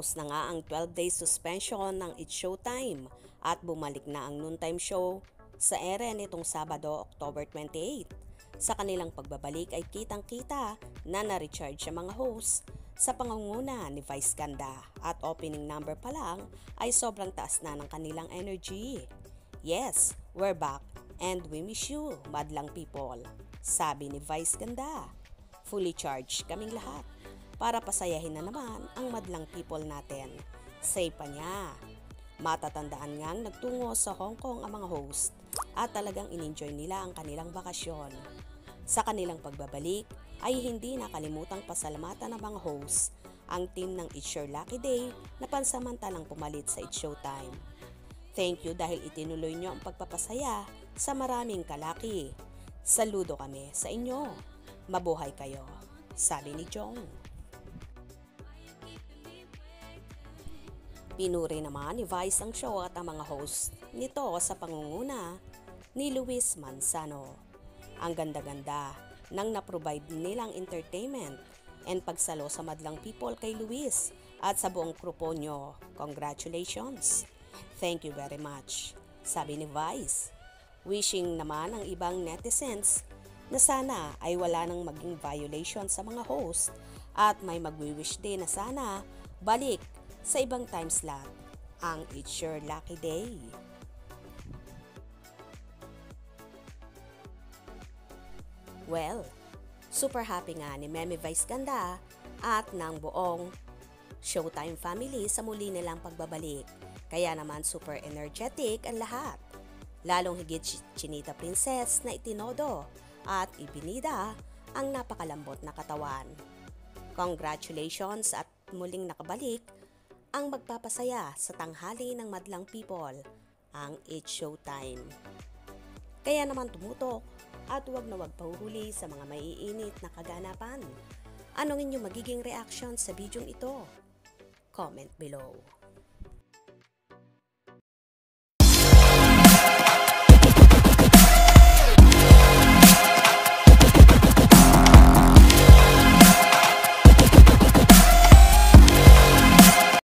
Tapos na nga ang 12-day suspension ng It's Showtime at bumalik na ang noontime show sa ere nitong Sabado, October 28. Sa kanilang pagbabalik ay kitang-kita na na-recharge ang mga host sa pangunguna ni Vice Ganda at opening number pa lang ay sobrang taas na ng kanilang energy. Yes, we're back and we miss you, madlang people, sabi ni Vice Ganda. Fully charged kaming lahat para pasayahin na naman ang madlang people natin. Say pa niya. Matatandaan ngang nagtungo sa Hong Kong ang mga host at talagang in-enjoy nila ang kanilang bakasyon. Sa kanilang pagbabalik ay hindi nakalimutang pasalamatan ng mga host ang team ng It's Your Lucky Day na pansamantalang pumalit sa It's Showtime. Thank you dahil itinuloy nyo ang pagpapasaya sa maraming kalaki. Saludo kami sa inyo. Mabuhay kayo, sabi ni Jong. Pinuri naman ni Vice ang show at ang mga host nito sa pangunguna ni Luis Manzano. Ang ganda-ganda nang na-provide nilang entertainment and pagsalo sa madlang people kay Luis at sa buong grupo nyo. Congratulations! Thank you very much, sabi ni Vice. Wishing naman ang ibang netizens na sana ay wala nang maging violation sa mga host at may magwi-wish din na sana balik sa ibang time slot ang It's Your Lucky Day. Well, super happy nga ni Meme Vice Ganda at ng buong Showtime family sa muli nilang pagbabalik. Kaya naman super energetic ang lahat. Lalong higit si Chinita Princess na itinodo at ibinida ang napakalambot na katawan. Congratulations at muling nakabalik ang magpapasaya sa tanghali ng madlang people, ang It's Showtime. Kaya naman tumutok at huwag na huwag pahuhuli sa mga maiinit na kaganapan. Anong inyong magiging reaction sa bidyong ito? Comment below.